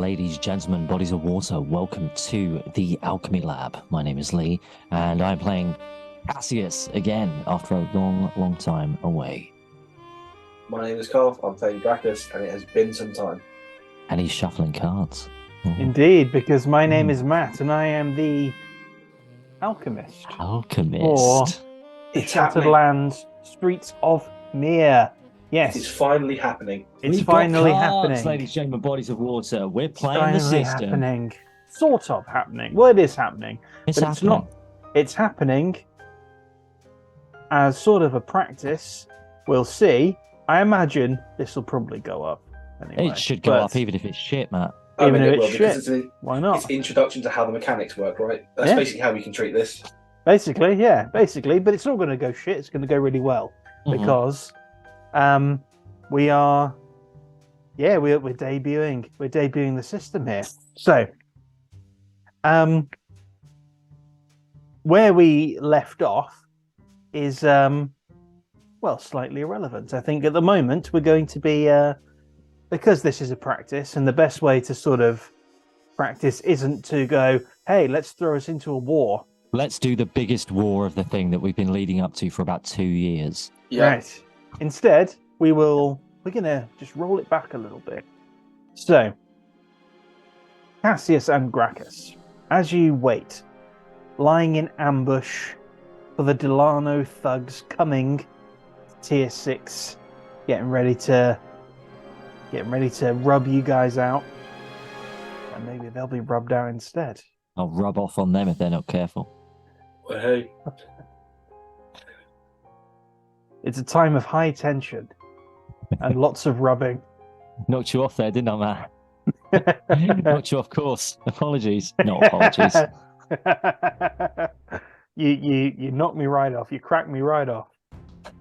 ladies, gentlemen, bodies of water, welcome to the Alchemy Lab. My name is Lee, and I'm playing Cassius again after a long time away. My name is Carl, I'm playing Brackus, and it has been some time. And he's shuffling cards. Oh. Indeed, because my name is Matt, and I am the Alchemist. Alchemist. For the Shattered Lands, Streets of Mihre. Yes. It's finally happening. It's We've finally got cards, happening. ladies, gentlemen, bodies of water. We're playing Finally the system. happening. Sort of happening. Well, it is happening. It's but happening. It's not. It's happening as sort of a practice. We'll see. I imagine this will probably go up. Anyway. It should go up even if it's shit, Matt. Even if it will, it's because shit. Why not? It's introduction to how the mechanics work, right? That's basically how we can treat this. Basically, yeah, basically. But it's not going to go shit. It's going to go really well because we are, we're debuting. We're debuting the system here. So, where we left off is slightly irrelevant. I think at the moment we're going to be because this is a practice, and the best way to sort of practice isn't to go, hey, let's throw us into a war. Let's do the biggest war of the thing that we've been leading up to for about 2 years. Yeah. Right. Instead, we're going to just roll it back a little bit. So, Cassius and Gracchus, as you wait, lying in ambush for the Delano thugs coming to Tier 6, getting ready to rub you guys out, and maybe they'll be rubbed out instead. I'll rub off on them if they're not careful. Well, hey. It's a time of high tension and lots of rubbing. Knocked you off there, didn't I, Matt? Knocked you off course. Apologies. Not apologies. You knocked me right off. You cracked me right off.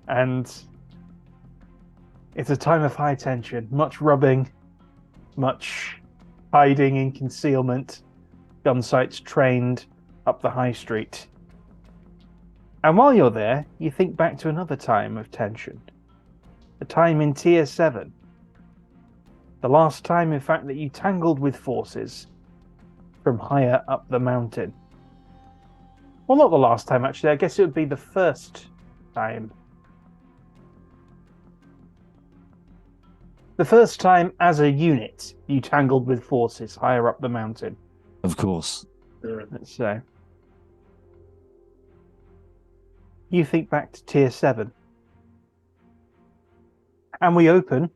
And it's a time of high tension. Much rubbing, much hiding in concealment. Gun sights trained up the high street. And while you're there, you think back to another time of tension. A time in Tier 7. The last time, in fact, that you tangled with forces from higher up the mountain. Well, not the last time, actually. I guess it would be the first time. The first time as a unit you tangled with forces higher up the mountain. Of course. Let's say. You think back to Tier 7. And we open,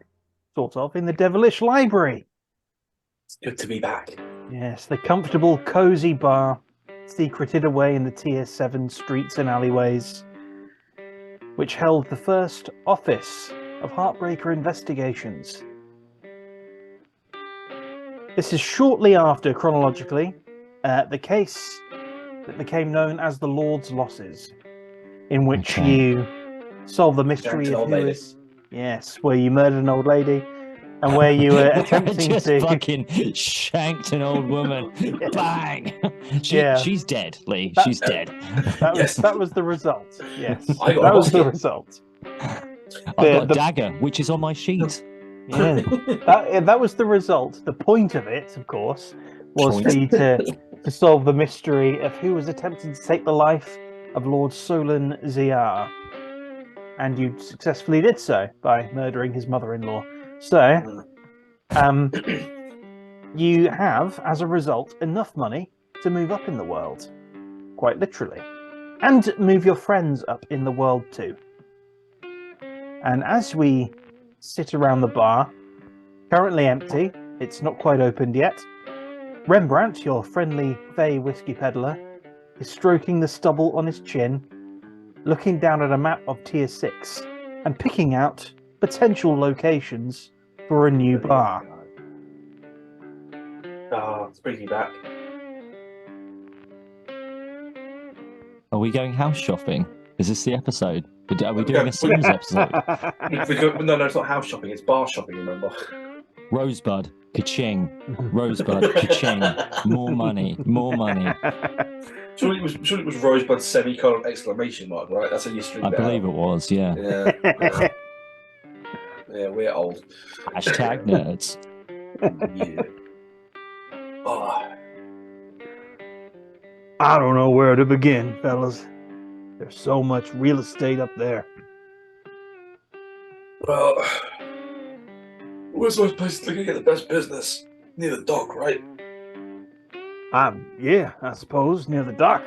sort of, in the Devilish Library. It's good to be back. Yes, the comfortable, cozy bar, secreted away in the Tier 7 streets and alleyways, which held the first office of Heartbreaker Investigations. This is shortly after, chronologically, the case that became known as the Lord's Losses, in which you solve the mystery of who is... Yes, where you murdered an old lady, and where you were attempting just to... fucking shanked an old woman. Yeah. Bang! Yeah. She's dead, Lee. She's dead. That was the result. Yes, I got that was the it. result. I've got a dagger, which is on my sheet. Yeah, that was the result. The point of it, of course, was for you to solve the mystery of who was attempting to take the life of Lord Solon Ziar. And you successfully did so by murdering his mother-in-law. So, you have, as a result, enough money to move up in the world. Quite literally. And move your friends up in the world too. And as we sit around the bar, currently empty, it's not quite opened yet, Rembrandt, your friendly Fey whiskey peddler, is stroking the stubble on his chin, looking down at a map of Tier 6 and picking out potential locations for a new bar. It's bringing me back. Are we going house shopping? Is this the episode? Are we doing a Sims episode? No, it's not house shopping, it's bar shopping, remember? Rosebud, ka-ching. Rosebud, ka-ching. More money, more money. Surely it was Rosebud semicolon exclamation mark, right? That's how you string I that believe out. it was, yeah. Yeah. Yeah, we're old. Hashtag nerds. Yeah. Oh, I don't know where to begin, fellas. There's so much real estate up there. well, where's the place to get the best business? Near the dock, right? Yeah, I suppose, near the dock.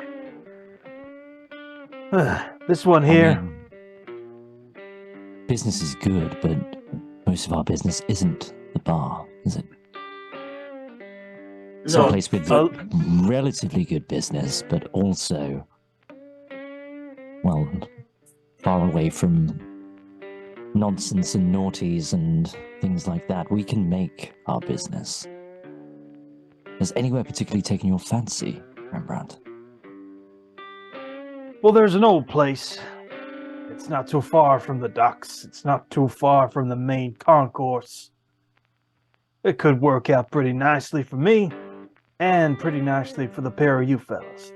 This one I here. mean, business is good, but most of our business isn't the bar, is it? Someplace with Oh. relatively good business, but also, well, far away from nonsense and naughties and things like that. We can make our business. Has anywhere particularly taken your fancy, Rembrandt? Well, there's an old place. It's not too far from the docks. It's not too far from the main concourse. It could work out pretty nicely for me, and pretty nicely for the pair of you fellas.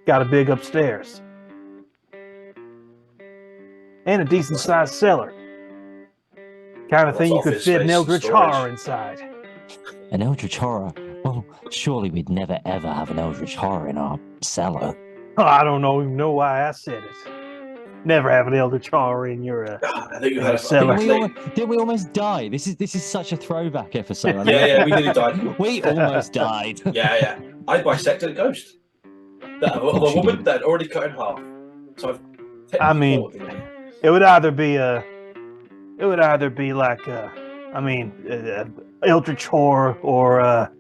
Got a big upstairs. And a decent-sized cellar. Kind of thing you could office fit an space and eldritch storage. horror inside. An eldritch horror? Well, surely we'd never ever have an eldritch horror in our cellar. Oh, I don't even know why I said it. Never have an eldritch horror in your I think you in had your a cellar. Didn't we almost die? This is such a throwback episode. Yeah, we nearly died. We almost died. Yeah. I bisected a ghost. Of a course you woman did. that had already cut in half. So I've I mean, technically fought with it. it would either be like eldritch horror or a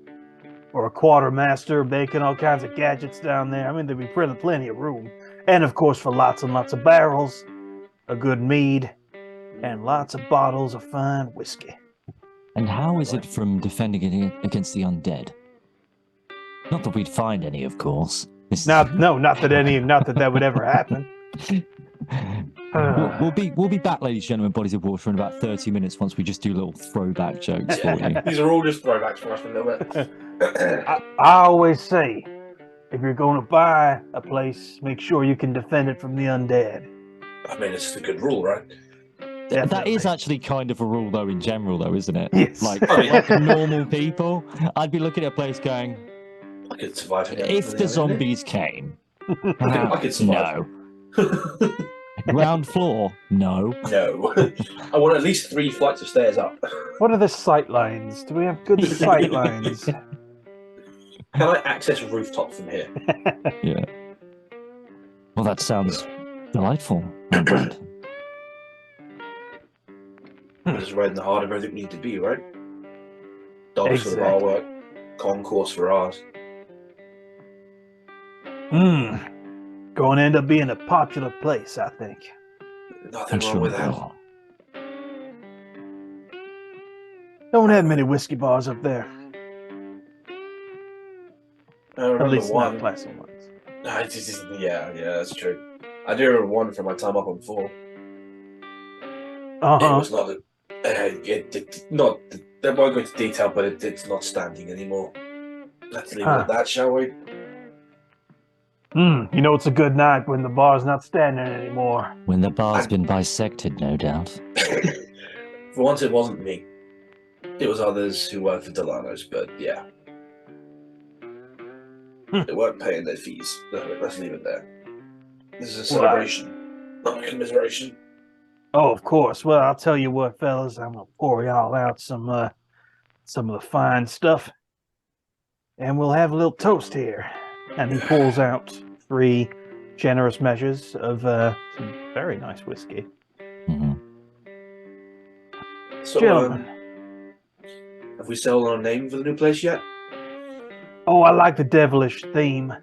quartermaster baking all kinds of gadgets down there. I mean, there'd be plenty of room, and of course for lots and lots of barrels, a good mead, and lots of bottles of fine whiskey. And how is it from defending it against the undead? Not that we'd find any, of course. Not that that would ever happen. We'll be back, ladies and gentlemen, bodies of water, in about 30 minutes once we just do little throwback jokes for you. These are all just throwbacks for us for a little bit. I always say, if you're going to buy a place, make sure you can defend it from the undead. I mean, it's a good rule, right? That Definitely. is actually kind of a rule, though, in general, though, isn't it? Yes. Like, Oh, yeah. like normal people, I'd be looking at a place going, I could survive again. if the zombies came, I could survive. no. Ground floor, no. No. I want at least 3 flights of stairs up. What are the sight lines? Do we have good sight lines? Can I access rooftop from here? Yeah. Well, that sounds delightful, Rembrandt. This is right in the heart of everything we need to be, right? Dogs for the bar Exactly. work, concourse for ours. Going to end up being a popular place, I think. Nothing I'm wrong sure with it that. will. Don't have many whiskey bars up there. I remember At least one. not classy ones. Yeah, that's true. I do remember one from my time up on 4. It was not not. I won't go into detail, but it's not standing anymore. Let's leave it at that, shall we? You know it's a good night when the bar's not standing anymore. When the bar's been bisected, no doubt. For once, it wasn't me. It was others who worked for Delano's, but yeah. They weren't paying their fees. Let's leave it there. This is a celebration, not a commiseration. Oh, of course. Well, I'll tell you what, fellas. I'm gonna pour y'all out some of the fine stuff, and we'll have a little toast here. And he pulls out 3 generous measures of some very nice whiskey. Hmm. So, Gentlemen. have we settled on a name for the new place yet? Oh, I like the devilish theme.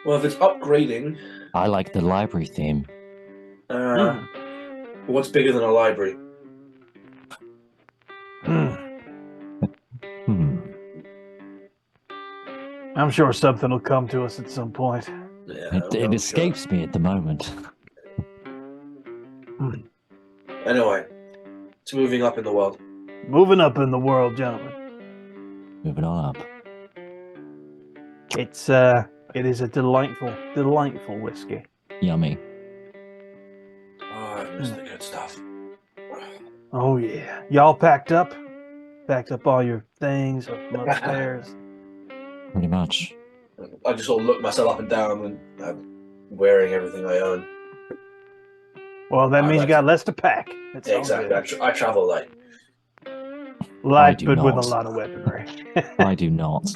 Well, if it's upgrading, I like the library theme. what's bigger than a library? I'm sure something will come to us at some point. Yeah, It escapes me at the moment. Anyway, it's moving up in the world. Moving up in the world, gentlemen. Moving on up. It is a delightful whiskey. Yummy. Oh, I miss the good stuff. Oh yeah. Y'all packed up? packed up all your things from upstairs? Pretty much. I just sort of look myself up and down, and I'm wearing everything I own. Well, that means you got less to pack. It's all Exactly. good. I travel light. Light, do but with a not. lot of weaponry. I do not.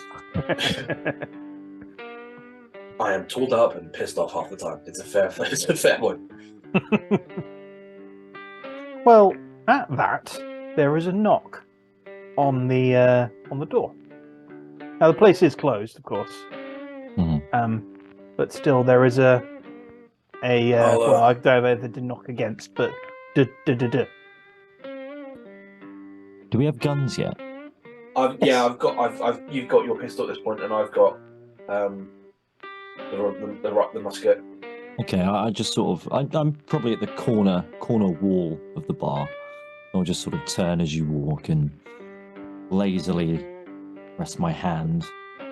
I am tooled up and pissed off half the time. It's a fair point. Well, at that, there is a knock on the door. Now the place is closed, of course. Mhm. But still, there is a well, I don't know if they did knock against, but Do we have guns yet? I've you've got your pistol at this point, and I've got the musket. Okay, I just sort of I'm probably at the corner wall of the bar. I'll just sort of turn as you walk and lazily rest my hand.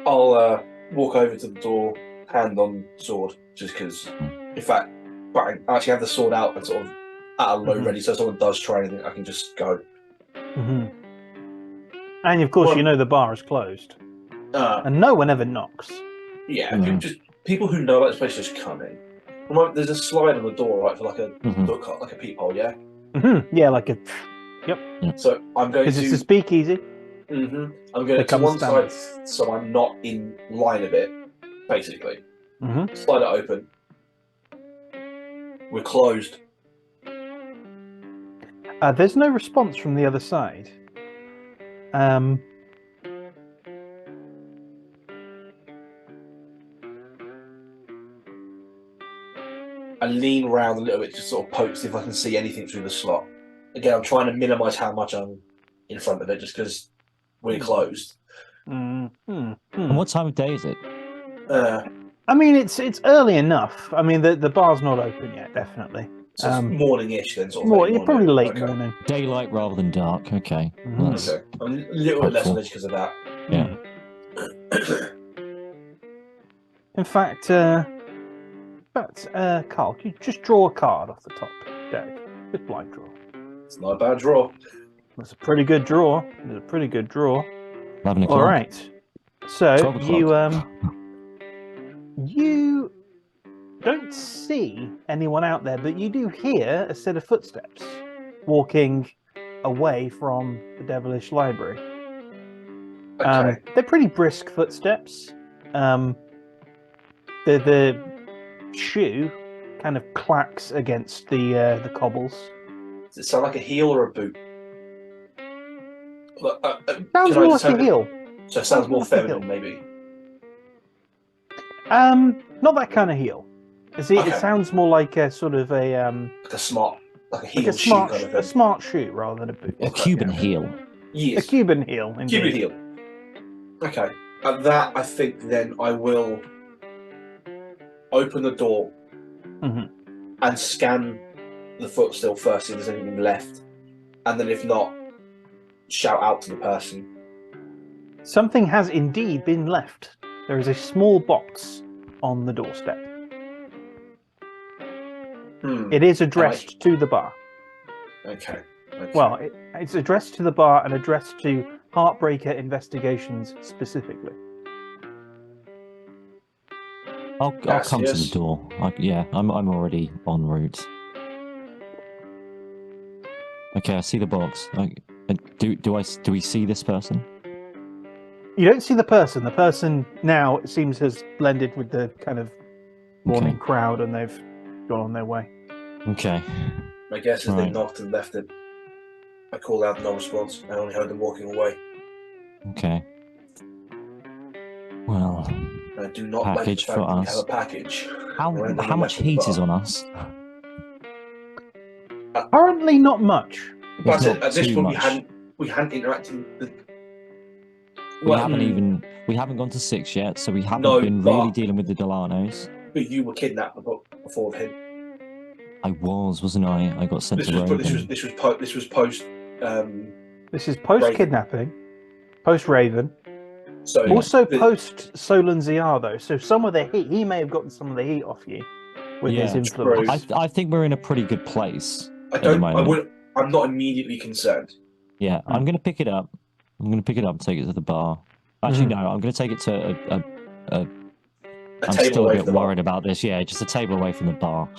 I'll walk over to the door, hand on sword, just because. In fact, I actually have the sword out and sort of at a low ready, so if someone does try anything, I can just go. And of course, you know the bar is closed, and no one ever knocks. Yeah, people who know about this place just come in. There's a slide on the door, right, for like a peephole, yeah. Yeah, like a. Yep. So I'm going to. It's a speakeasy. I'm going to one side, so I'm not in line of it, basically. Slide it open. We're closed. There's no response from the other side. I lean around a little bit to sort of poke, see if I can see anything through the slot. Again, I'm trying to minimise how much I'm in front of it, just because we're closed. And what time of day is it? I mean, it's early enough. I mean, the bar's not open yet, definitely. So it's morning-ish then, sort of. Morning, probably late morning. Daylight rather than dark. Okay. Okay. I'm a little bit less on edge because of that. Yeah. In fact, Carl, can you just draw a card off the top deck? Just blind draw. It's not a bad draw. That's a pretty good draw. 11 o'clock. All right. So 12 you don't see anyone out there, but you do hear a set of footsteps walking away from the Devilish Library. Okay. They're pretty brisk footsteps. The shoe kind of clacks against the cobbles. Does it sound like a heel or a boot? Sounds more like a heel. So it sounds more feminine, maybe. Not that kind of heel. It sounds more like a sort of a like a smart, like a heel like a shoe smart, kind of thing. a smart shoe rather than a boot. A Cuban heel. Yes. A Cuban heel. Indeed. Cuban heel. Okay. At that, I think then I will open the door and scan the footstill first, see if there's anything left, and then if not, shout out to the person. Something has indeed been left. There is a small box on the doorstep. It is addressed to the bar. Okay. Well, it's addressed to the bar and addressed to Heartbreaker Investigations specifically. I'll come to the door. I'm already en route. Okay, I see the box. Do we see this person? You don't see the person. The person now, it seems, has blended with the kind of morning crowd, and they've gone on their way. Okay. My guess is they knocked and left it. I called out no response. I only heard them walking away. Okay. Well, I do not package like the fact for that we us. have a package. How much heat is on us? Currently, not much. But Not at this too point, much. we hadn't interacted. We haven't gone to 6 yet, so we haven't been but- really dealing with the Delanos. But you were kidnapped before him. I wasn't I? I got sent This to was Raven. this was post. This is post kidnapping, post Raven, So also post Solon ZR though. So some of the heat, he may have gotten some of the heat off you with his influence. I think we're in a pretty good place. I'm not immediately concerned. Yeah, I'm going to pick it up. I'm going to pick it up and take it to the bar. Actually, no, I'm going to take it to a I'm table still a away bit from the worried about this. Yeah, just a table away from the bar.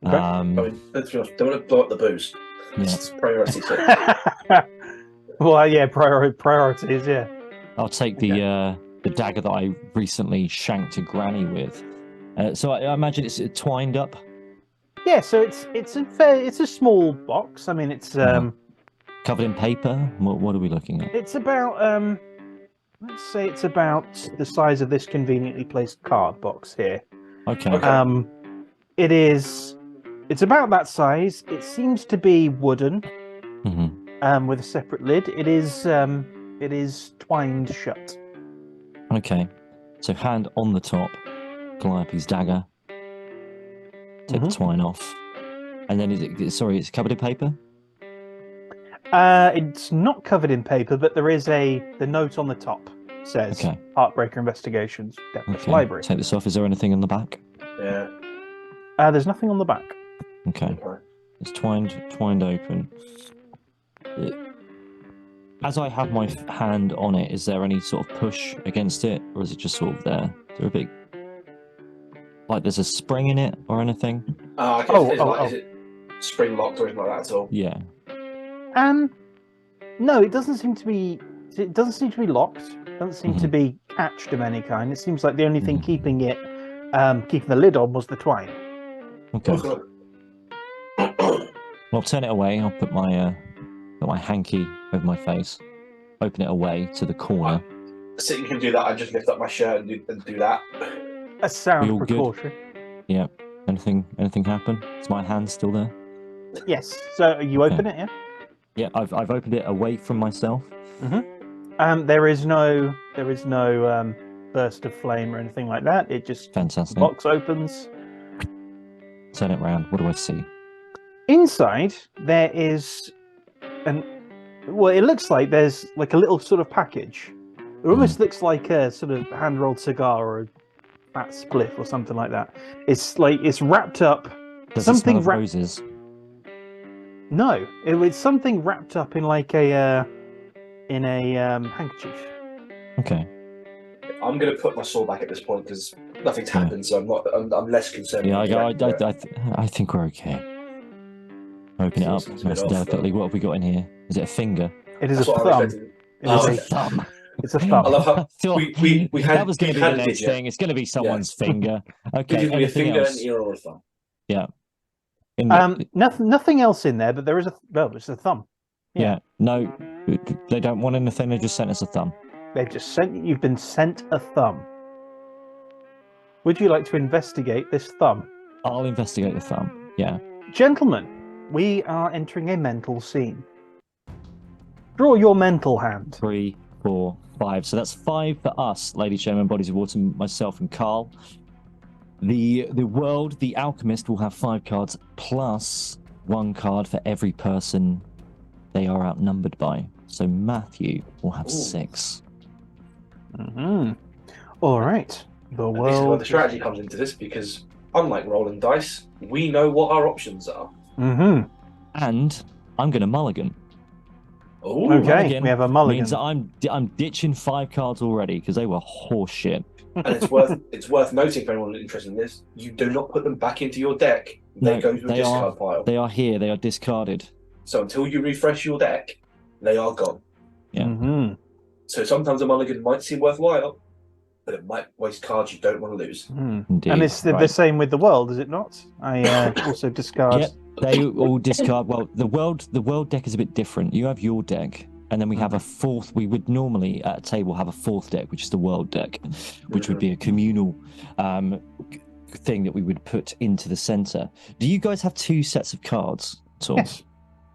Okay. I mean, let's be honest, don't want to blow up the booze. Yeah. It's priority 2. Well, yeah, priorities, yeah. I'll take the dagger that I recently shanked a granny with. So I imagine it's twined up. Yeah, so it's a small box. I mean, it's Covered in paper. What are we looking at? it's about let's say it's about the size of this conveniently placed card box here. Okay. It's about that size. It seems to be wooden, Mm-hmm. with a separate lid. It is twined shut. Okay. So hand on the top, Calliope's dagger. Take the twine off, and then it's covered in paper. It's not covered in paper, but there is the note on the top says Heartbreaker Investigations, Devilish Library. Take this off. Is there anything on the back? Yeah. There's nothing on the back. Okay. It's twined open. As I have my hand on it, is there any sort of push against it, or is it just sort of there? Is there a big, like there's a spring in it or anything? Is it spring locked or anything like that at all? Yeah. No, it doesn't seem to be. It doesn't seem to be locked. It doesn't seem to be catched of any kind. It seems like the only thing keeping the lid on was the twine. Okay. I'll turn it away. I'll put my hanky over my face, open it away to the corner. So you can do that. I just lift up my shirt and do that. A sound precaution. Good? Yeah. Anything happen? Is my hand still there? Yes. So you open it, yeah? Yeah, I've opened it away from myself. There is no burst of flame or anything like that. It just fantastic. The box opens. Turn it around. What do I see? Inside there is it looks like there's like a little sort of package. It almost looks like a sort of hand-rolled cigar or a fat spliff or something like that. It's wrapped up. Does it smell of roses? No, it's something wrapped up in like a handkerchief. Okay. I'm going to put my sword back at this point because nothing's happened, so I'm less concerned. Yeah, I think we're okay. Open it up nice delicately. What have we got in here? Is it a finger? It is a thumb. It's a thumb. It's a thumb. I love how we had that was going to be the next thing. It's going to be someone's finger. Okay. It could be a finger, an ear, or a thumb. Yeah. Nothing else in there, but there is it's a thumb. Yeah. No, they don't want anything. They just sent us a thumb. You've been sent a thumb. Would you like to investigate this thumb? I'll investigate the thumb. Yeah. Gentlemen, we are entering a mental scene. Draw your mental hand. 3, 4, 5. So that's 5 for us, Lady Chairman, Bodies of Water, myself, and Carl. The alchemist will have 5 cards plus 1 card for every person they are outnumbered by. So Matthew will have 6. All right. This is where the strategy comes into this because, unlike rolling dice, we know what our options are. And I'm going to mulligan. Ooh. Okay, Mulligan we have a mulligan. Means that I'm ditching 5 cards already because they were horseshit. And it's worth noting for anyone interested in this, you do not put them back into your deck. They go to a discard pile. They are here. They are discarded. So until you refresh your deck, they are gone. Yeah. So sometimes a mulligan might seem worthwhile, but it might waste cards you don't want to lose. Indeed, and it's the same with the world, is it not? I also discard. Yep, they all discard. Well, the world deck is a bit different. You have your deck, and then we have a fourth. We would normally at a table have a 4th deck, which is the world deck, which would be a communal thing that we would put into the center. Do you guys have 2 sets of cards at all? Yes.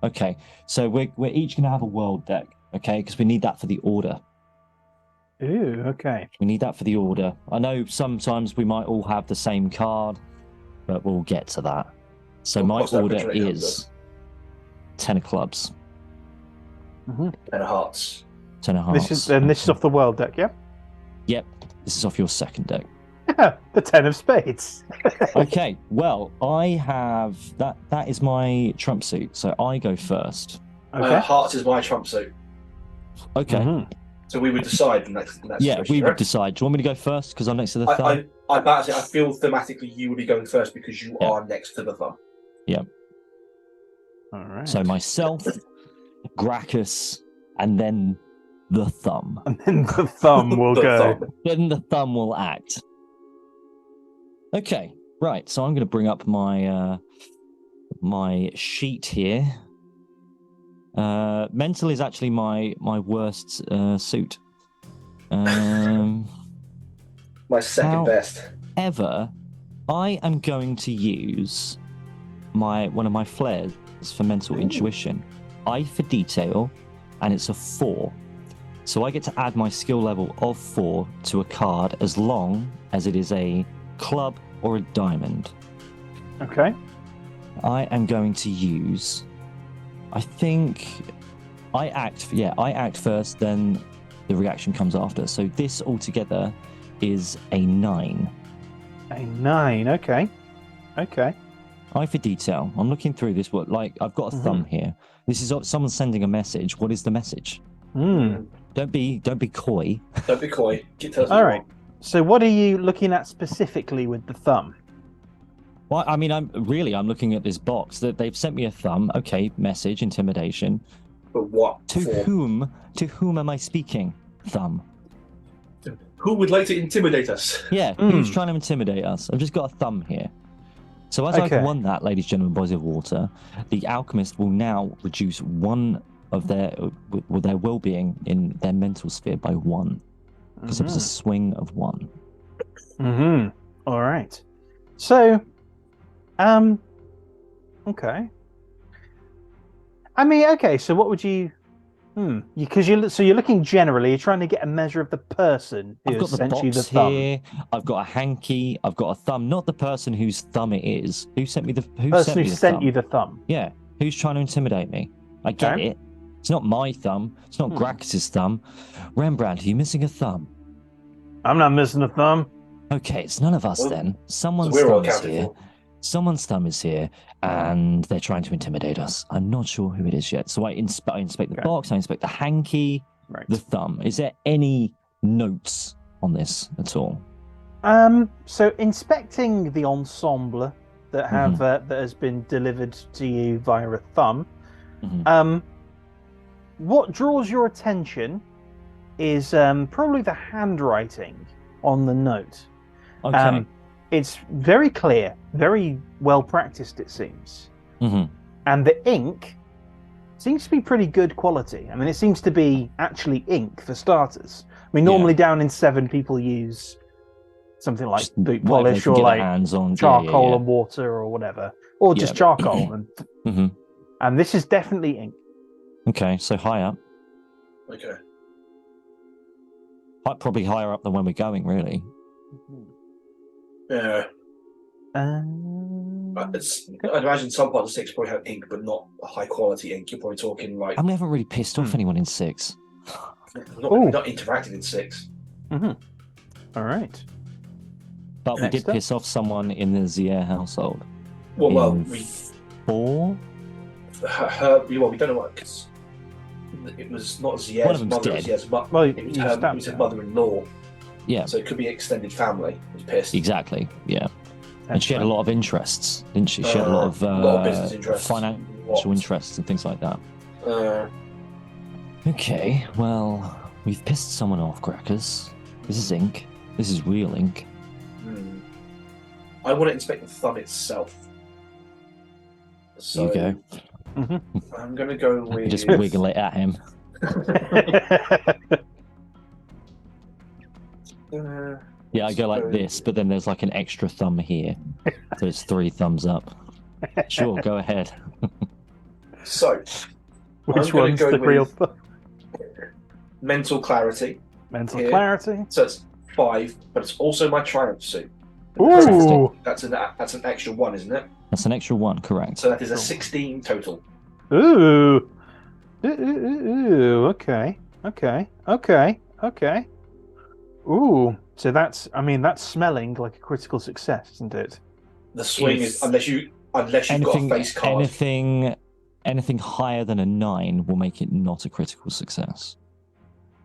Okay, so we're each going to have a world deck, okay? Because we need that for the order. Ooh, okay. We need that for the order. I know sometimes we might all have the same card, but we'll get to that. So my order is 10 of clubs. 10 of hearts. 10 of hearts. This is off the world deck, yeah? Yep. This is off your second deck. The 10 of spades. Okay, well, I have that is my trump suit, so I go first. Okay. Hearts is my trump suit. Okay. Mhm. So we would decide in that Yeah, situation, we would right? decide. Do you want me to go first? Because I'm next to the thumb. I about to say, I feel thematically you would be going first because you Yeah. are next to the thumb. All right. So myself, Gracchus, and then the thumb. And then the thumb will The go. thumb. Then the thumb will act. Okay, right. So I'm going to bring up my my sheet here. Mental is actually my worst suit. My second best. However, I am going to use one of my flares for mental intuition. Eye for detail, and it's a 4. So I get to add my skill level of 4 to a card as long as it is a club or a diamond. Okay. I am going to use, I think, I act first, then the reaction comes after. So this altogether is a 9. A 9. Okay. Okay. Eye for detail. I'm looking through this. I've got a thumb here. This is someone sending a message. What is the message? Don't be coy. Don't be coy. All right. So what are you looking at specifically with the thumb? Well, I mean, I'm looking at this box that they've sent me a thumb. Okay, message, intimidation. But what? To whom am I speaking? Thumb. Who would like to intimidate us? Yeah, who's trying to intimidate us? I've just got a thumb here. So as I've won that, ladies and gentlemen, boys of water, the alchemist will now reduce one of their well-being in their mental sphere by 1, because it was a swing of 1. All right. So, okay. I mean, okay. So, what would you? Because you're looking generally. You're trying to get a measure of the person who I've got the sent you the box thumb. here. I've got a hanky. I've got a thumb. Not the person whose thumb it is. Who sent me the? Who sent you the thumb? Yeah. Who's trying to intimidate me? I get it. It's not my thumb. It's not Gracchus's thumb. Rembrandt, are you missing a thumb? I'm not missing a thumb. Okay, it's none of us then. Someone's we're all thumb is accounted here. for. Someone's thumb is here, and they're trying to intimidate us. I'm not sure who it is yet. So I inspect the box. I inspect the hanky, the thumb. Is there any notes on this at all? So inspecting the ensemble that that has been delivered to you via a thumb. What draws your attention is probably the handwriting on the note. Okay. It's very clear, very well practiced, it seems. And the ink seems to be pretty good quality. I mean, it seems to be actually ink for starters. I mean, normally down in 7, people use something like boot polish or like charcoal and water or whatever, or just charcoal. And this is definitely ink. Okay, so high up. Okay. Probably higher up than when we're going, really. Yeah. I'd imagine some parts of 6 probably have ink, but not a high quality ink. You're probably talking like. And we haven't really pissed off anyone in 6. Not interacted in 6. All right. But we did piss off someone in the Zier household. Well, we 4. We don't know what, because it was not One of Zier's them's mother. dead. Zier's it was his mother-in-law. Yeah. So it could be extended family. It was pissed. Exactly. Yeah. And she had a lot of interests, didn't she? She had a lot of business interests, financial interests and things like that. Okay, well, we've pissed someone off, Gracchus. This is ink. This is real ink. I want to inspect the thumb itself. So you go. I'm going to go with. Just wiggle it at him. Yeah, I go like this, but then there's like an extra thumb here. So it's 3 thumbs up. Sure, go ahead. So, which one's the real thumb? Mental clarity. Mental clarity. So it's 5, but it's also my triumph suit. Ooh. That's an extra 1, isn't it? That's an extra 1, correct. So that is a 16 total. Ooh. Okay. Ooh. So that's smelling like a critical success, isn't it? The swing is unless you've got a face card. Anything higher than a 9 will make it not a critical success.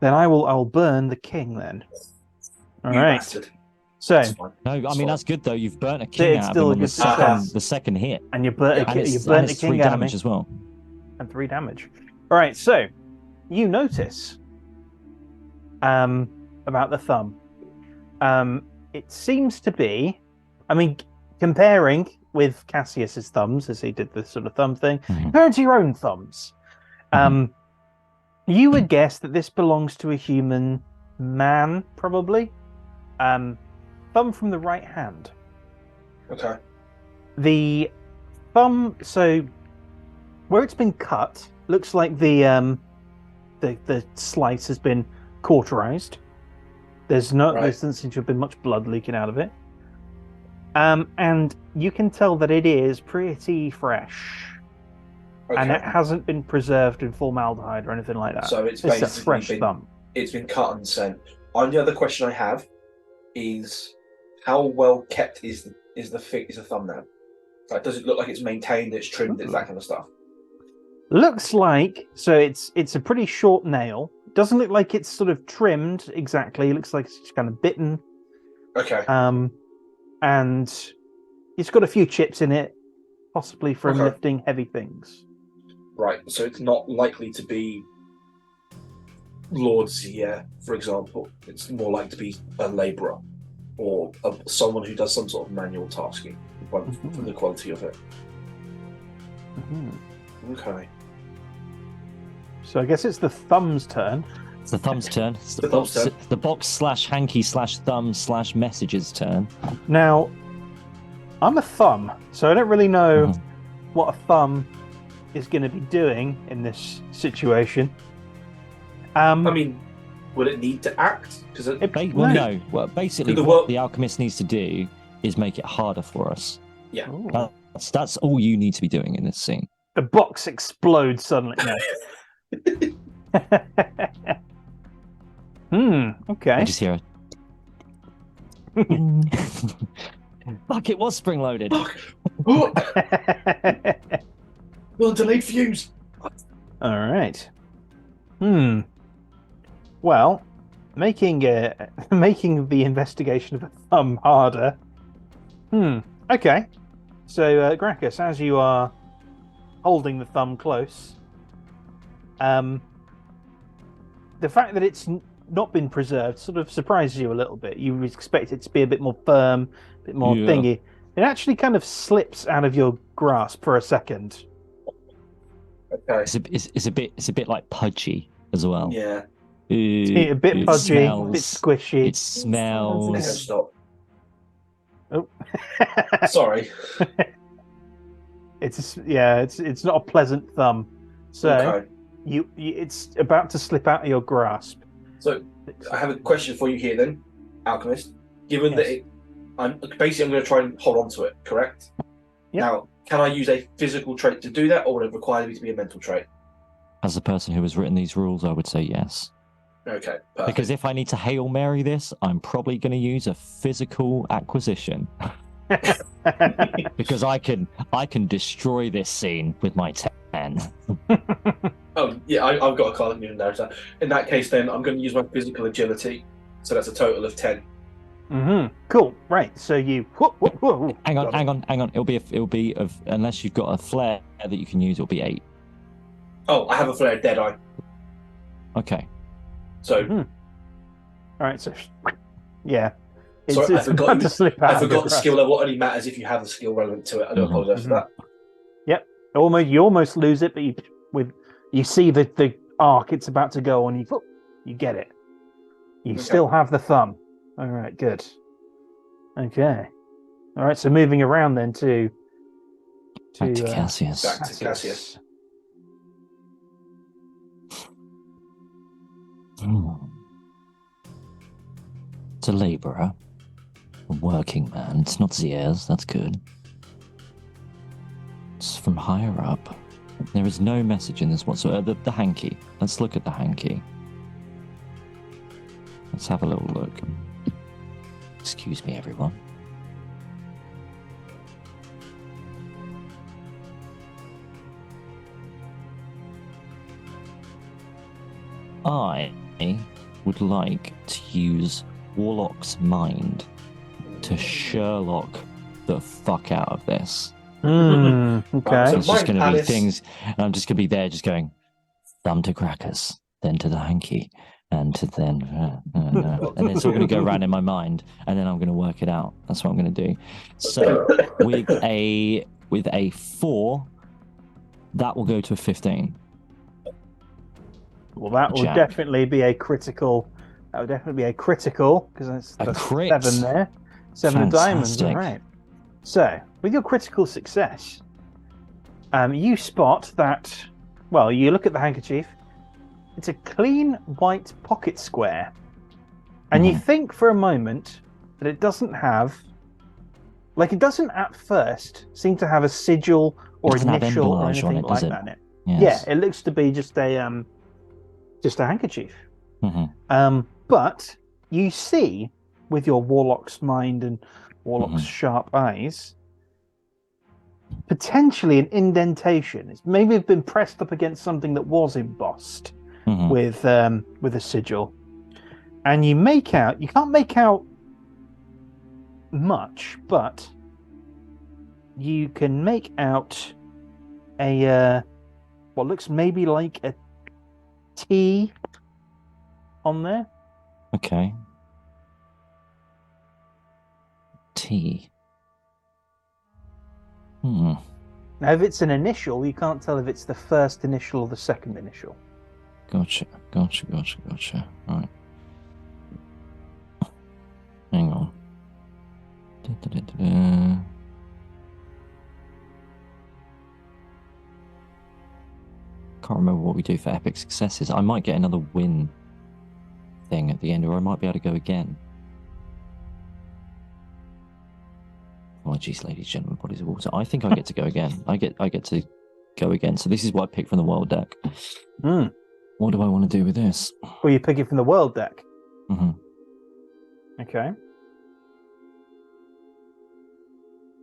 Then I'll burn the king then. All You right. bastard. So That's fine. No, I That's mean fine. that's good though. You've burnt a king It's out of still him a on good success. the second hit, and you burnt Yeah. you and burnt a it's king 3 enemy damage as well. and 3 damage. All right. So you notice about the thumb. It seems to be, I mean, comparing with Cassius's thumbs as he did the sort of thumb thing, comparing to your own thumbs, you would guess that this belongs to a human man, probably. Thumb from the right hand. Okay. The thumb, so where it's been cut, looks like the slice has been cauterized. There doesn't seem to have been much blood leaking out of it. And you can tell that it is pretty fresh. Okay. And it hasn't been preserved in formaldehyde or anything like that. So it's a basically fresh been, thumb. It's been cut and sent. Only other question I have is how well kept is the thumb now? Like, does it look like it's maintained, it's trimmed, it's that kind of stuff? Looks like, so it's a pretty short nail. Doesn't look like it's sort of trimmed exactly. It looks like it's just kind of bitten. Okay. And it's got a few chips in it, possibly from lifting heavy things. Right, so it's not likely to be Lord Zier, for example. It's more likely to be a labourer or someone who does some sort of manual tasking from the quality of it. Okay. So I guess it's the thumb's turn. It's the thumb's turn. It's The thumb's turn. the box/hanky/thumb/messages turn. Now, I'm a thumb, so I don't really know what a thumb is going to be doing in this situation. I mean, will it need to act? Because no. Well, basically, what the alchemist needs to do is make it harder for us. Yeah. That's all you need to be doing in this scene. The box explodes suddenly. Okay. I just hear a... Fuck, it was spring-loaded. Well, delayed fuse. All right. Well, making the investigation of a thumb harder. Okay. So, Gracchus, as you are holding the thumb close, the fact that it's not been preserved sort of surprises you a little bit. You would expect it to be a bit more firm, a bit more thingy. It actually kind of slips out of your grasp for a second. Okay. It's a bit like pudgy as well. Yeah. A bit pudgy, a bit squishy. It smells. Stop. Oh. Sorry. It's not a pleasant thumb. So it's about to slip out of your grasp. So I have a question for you here then, Alchemist. Given that I'm going to try and hold on to it, correct? Yep. Now, can I use a physical trait to do that, or would it require me to be a mental trait? As the person who has written these rules, I would say yes. Okay, perfect. Because if I need to Hail Mary this, I'm probably going to use a physical acquisition. Because I can destroy this scene with my 10. Oh, yeah, I've got a card in there. So in that case, then, I'm going to use my physical agility. So that's a total of 10. Cool. Right. So you. Hang on. It'll be unless you've got a flare that you can use. It'll be 8. Oh, I have a flare Deadeye. Okay. So. All right. So. Yeah. Sorry, I forgot. To slip out I forgot the skill level only matters if you have the skill relevant to it. I do apologise for that. Yep. You almost lose it, but you see the arc it's about to go on. You get it. You still have the thumb. All right, good. Okay. All right, so moving around then back to Cassius. Back to Cassius. It's a labourer, a working man. It's not Zier's. That's good. It's from higher up. There is no message in this whatsoever. The hanky. Let's look at the hanky. Let's have a little look. Excuse me, everyone. I I would like to use Warlock's Mind to Sherlock the fuck out of this. Okay. So It's just going to be Palace. things, and I'm just going to be there just going, thumb to crackers, then to the hanky, and to then, and it's all going to go around in my mind, and then I'm going to work it out. That's what I'm going to do. So with a 4, that will go to a 15. Well, that will Jack. definitely be a critical. That would definitely be a critical because that's A the crit. 7 there. 7 of diamonds. All Fantastic. right. So with your critical success, you spot that. Well, you look at the handkerchief. It's a clean white pocket square, and you think for a moment that it doesn't have, like, it doesn't at first seem to have a sigil or doesn't have initial or emblage on anything it, does like it? that in it. Yes. Yeah, it looks to be just a handkerchief. Mhm. But you see, with your Warlock's mind and Warlock's sharp eyes, potentially an indentation. It's maybe been pressed up against something that was embossed with a sigil, and you can't make out much, but you can make out a what looks maybe like a T on there. Okay. T. Now, if it's an initial, you can't tell if it's the first initial or the second initial. Gotcha. Right. Hang on. Can't remember what we do for epic successes. I might get another win thing at the end, or I might be able to go again. Apologies, ladies, gentlemen, bodies of water. I think I get to go again. I get to go again. So this is what I picked from the world deck. What do I want to do with this? Well, you pick it from the world deck. Okay.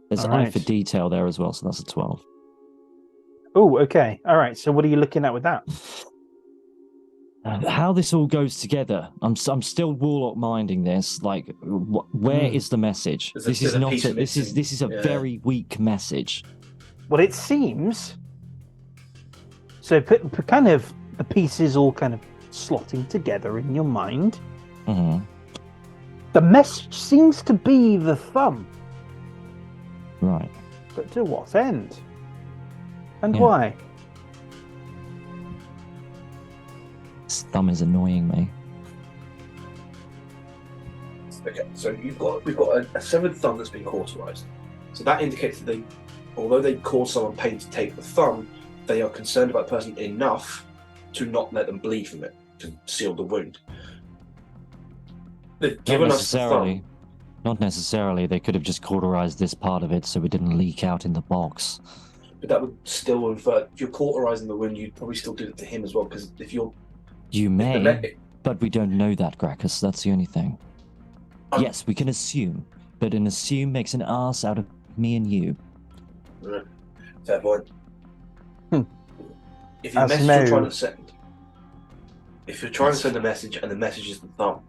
There's All eye right. for detail there as well, so that's a 12. Oh, okay. All right. So what are you looking at with that? How this all goes together, I'm still Warlock minding this. Like, where is the message? This is not. This is a very weak message. Well, it seems. So, kind of the pieces all kind of slotting together in your mind. The message seems to be the thumb. Right. But to what end? And why? This thumb is annoying me. Okay, so we've got a severed thumb that's been cauterized. So that indicates that although they cause someone pain to take the thumb, they are concerned about the person enough to not let them bleed from it, to seal the wound. They've given us the thumb. Not necessarily. They could have just cauterized this part of it so it didn't leak out in the box. But that would still infer, if you're cauterizing the wound, you'd probably still do it to him as well, because if you're... You may, but we don't know that, Gracchus. That's the only thing. Yes, we can assume, but an assume makes an ass out of me and you. Fair point. If your message you're trying to send, if you're trying to send a message and the message is the thumb,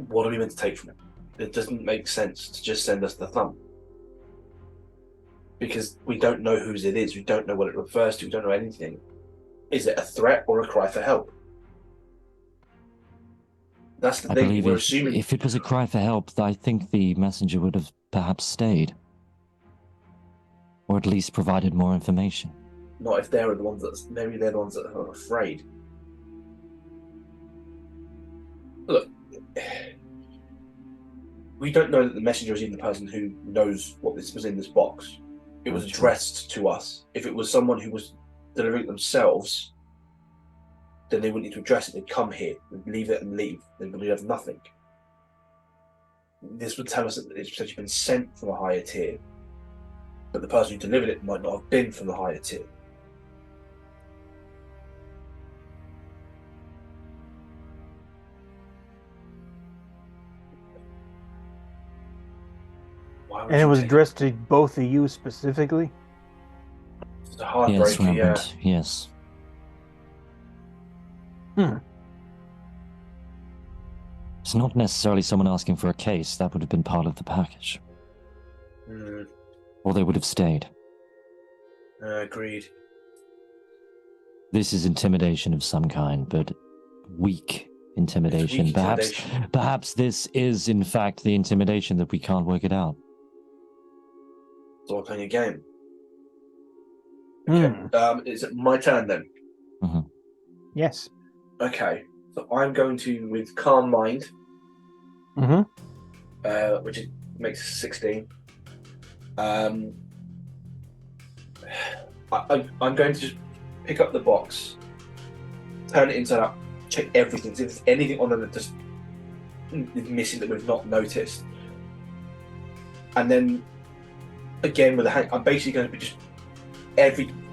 what are we meant to take from it? It doesn't make sense to just send us the thumb. Because we don't know whose it is, we don't know what it refers to, we don't know anything. Is it a threat or a cry for help? That's the thing, we're assuming... If it was a cry for help, I think the messenger would have perhaps stayed. Or at least provided more information. Not if they're the ones maybe they're the ones that are afraid. Look, we don't know that the messenger is even the person who knows what this was in this box. It was addressed to us. If it was someone who was delivering it themselves, then they wouldn't need to address it. They'd come here, they'd leave it and leave. They would have nothing. This would tell us that it's potentially been sent from a higher tier, but the person who delivered it might not have been from the higher tier. And it was addressed to both of you specifically? It's a heartbreaking, Yes. All It's not necessarily someone asking for a case. That would have been part of the package. Or they would have stayed. Agreed. This is intimidation of some kind, but weak intimidation. Weak intimidation. Perhaps this is, in fact, the intimidation that we can't work it out. So we're playing a game. Okay. Is it my turn then? Mm-hmm. Yes. Okay. So I'm going to, with calm mind, which makes 16. I'm going to just pick up the box, turn it inside out, check everything. If there's anything on it that just is missing that we've not noticed, and then again with the hang, I'm basically going to be just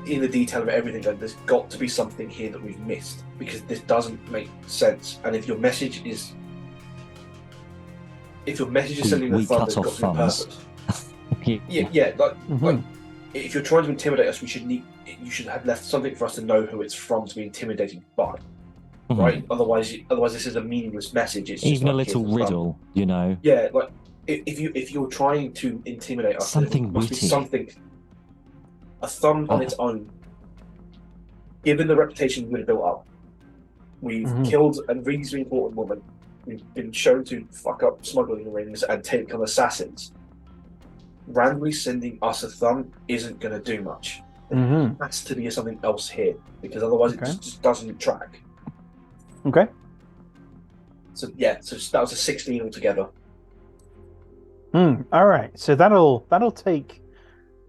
in the detail of everything. There's got to be something here that we've missed because this doesn't make sense. And if your message is sending the thumb, there's got to be a purpose. Yeah. Like if you're trying to intimidate us, you should have left something for us to know who it's from to be intimidated by, right? Otherwise, this is a meaningless message. It's just even like, a little riddle, you know. Yeah, like if you're trying to intimidate us, something there must be witty. something. A thumb on its own, given the reputation we've built up, we've killed a reasonably important woman. We've been shown to fuck up smuggling rings and take on assassins. Randomly sending us a thumb isn't going to do much. There has to be something else here, because otherwise it just doesn't track. Okay. So that was a 16 altogether. All right. So that'll take.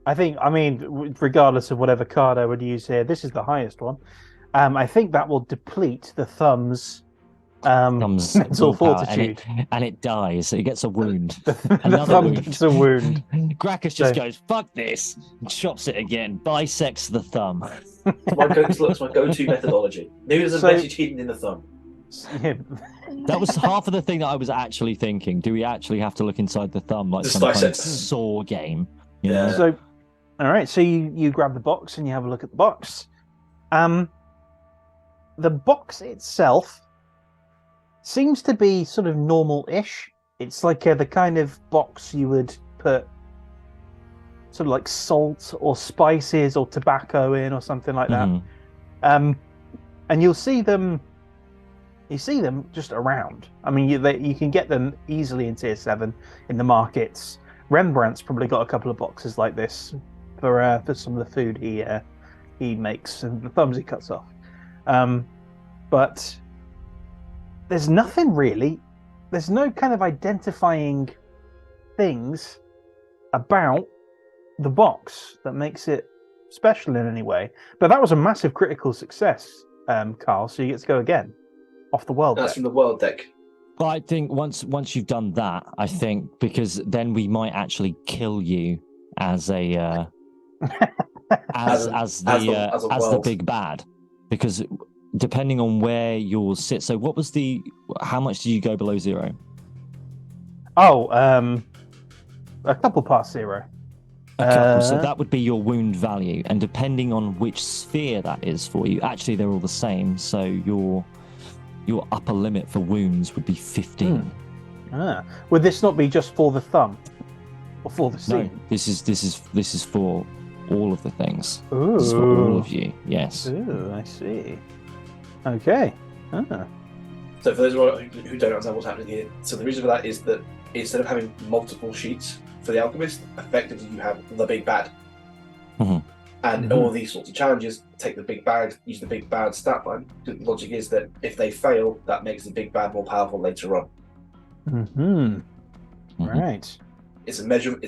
I mean, regardless of whatever card I would use here, this is the highest one. I think that will deplete the thumb's mental fortitude, and it dies. It gets a wound. The thumb gets a wound. Gracchus just goes, "Fuck this!" and chops it again. Bisects the thumb. It's my go-to methodology. There's a message hidden in the thumb. That was half of the thing that I was actually thinking. Do we actually have to look inside the thumb like some kind of saw game? Yeah. So, all right. So you grab the box and you have a look at the box. The box itself seems to be sort of normal-ish. It's like the kind of box you would put sort of like salt or spices or tobacco in or something like that. And you'll see them. You see them just around. I mean, you can get them easily in Tier 7 in the markets. Rembrandt's probably got a couple of boxes like this for some of the food he makes and the thumbs he cuts off. But there's nothing really. There's no kind of identifying things about the box that makes it special in any way. But that was a massive critical success, Carl. So you get to go again off the world. That's deck. from the world deck. But I think once you've done that, I think because then we might actually kill you as a as the big bad, because depending on where yours sits. So what was how much did you go below 0? Oh, a couple past 0. A couple. So that would be your wound value, and depending on which sphere that is for you, actually they're all the same. So your upper limit for wounds would be 15. Would this not be just for the thumb or for the scene? No, this is for all of the things. Ooh. This is for all of you. Yes. Ooh, I see. Okay. So for those who don't understand what's happening here, so the reason for that is that instead of having multiple sheets for the alchemist, effectively you have the big bad. And all these sorts of challenges take the big bad, use the big bad stat line. The logic is that if they fail, that makes the big bad more powerful later on. Right. It's a measurement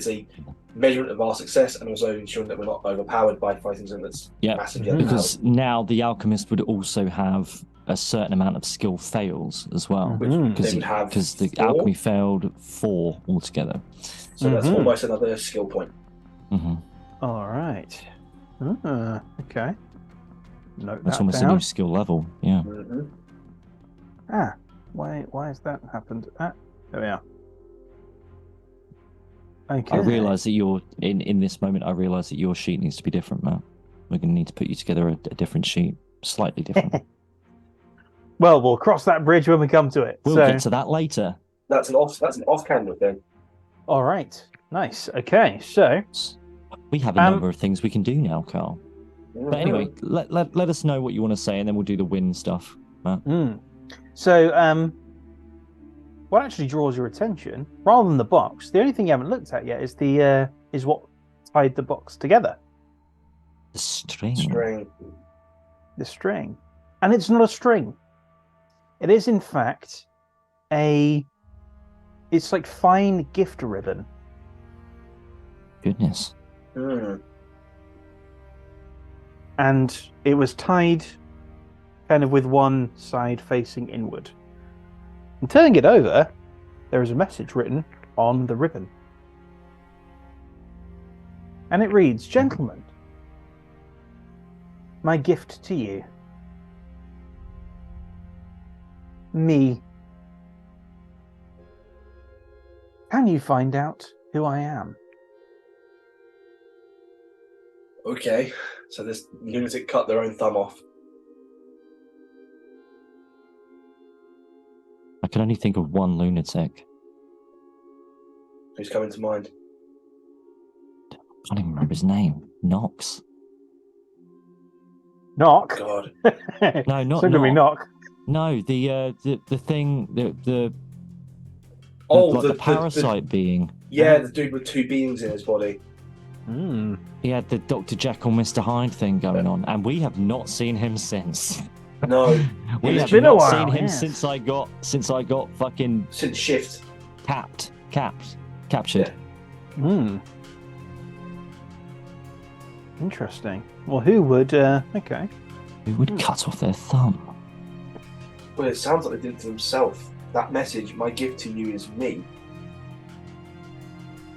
of our success, and also ensuring that we're not overpowered by fighting something that's massively because now the alchemist would also have a certain amount of skill fails as well, because the alchemy failed 4 altogether. So that's almost another skill point. All right. Okay. Note that's that almost down. a new skill level. Yeah. Why has that happened? There we are. Okay. I realise that you're in this moment. I realise that your sheet needs to be different, Matt. We're going to need to put you together a different sheet, slightly different. Well, we'll cross that bridge when we come to it. We'll get to that later. That's an off-camera thing. All right. Nice. Okay. So we have a number of things we can do now, Carl. But anyway, let us know what you want to say, and then we'll do the win stuff. So, what actually draws your attention, rather than the box, the only thing you haven't looked at yet is what tied the box together. The string. The string. And it's not a string. It is, in fact, it's like fine gift ribbon. Goodness. And it was tied kind of with one side facing inward. And turning it over, there is a message written on the ribbon. And it reads, "Gentlemen, my gift to you. Me. Can you find out who I am?" Okay, so this lunatic cut their own thumb off. I can only think of one lunatic. Who's coming to mind? I can't even remember his name. Knox. Knock? God. No, not It's gonna be Knock. No, the thing, the parasite being. Yeah, the dude with two beings in his body. He had the Dr. Jekyll, Mr. Hyde thing going on, and we have not seen him since. No, we have been not a while, seen him yes. since I got fucking since shift captured. Yeah. Interesting. Well, who would? Okay. Who would cut off their thumb? Well, it sounds like they did it to themselves. That message, "My gift to you is me.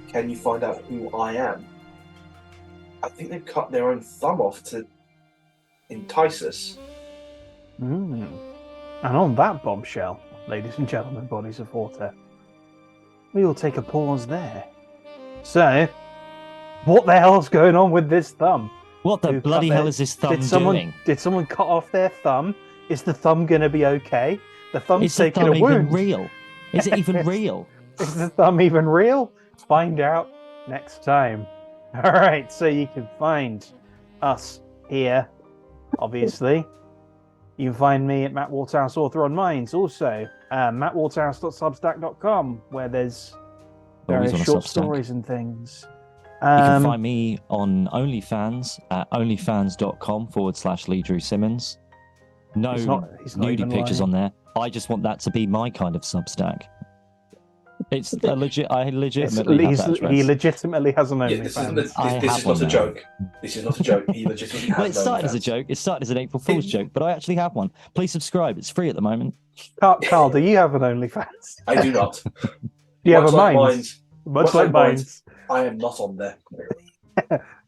Can you find out who I am?" I think they've cut their own thumb off to entice us. And on that bombshell, ladies and gentlemen, bodies of water, we will take a pause there. So, what the hell's going on with this thumb? What the bloody hell is this thumb doing? Did someone cut off their thumb? Is the thumb going to be okay? The thumb's Is the taking thumb a wound. even real? Is it even real? Is the thumb even real? Find out next time. All right, so you can find us here, obviously. You can find me at Matt Waterhouse, author on Minds. Also, mattwaterhouse.substack.com, where there's various short stories and things. You can find me on OnlyFans at onlyfans.com/Lee Drew Simmons. No he's not nudie pictures lying. on there. I just want that to be my kind of Substack. It's a legit. I legitimately have that address. He legitimately has an Yeah, OnlyFans. this is not a joke. This is not a joke. He legitimately has Well, it started as a joke. It started as an April Fool's joke, but I actually have one. Please subscribe. It's free at the moment. Carl, do you have an OnlyFans? I do not. Do you have a like Minds? Much like Minds. I am not on there.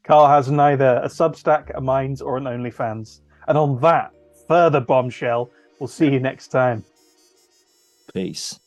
Carl has neither a Substack, a Minds, or an OnlyFans. And on that further bombshell, we'll see you next time. Peace.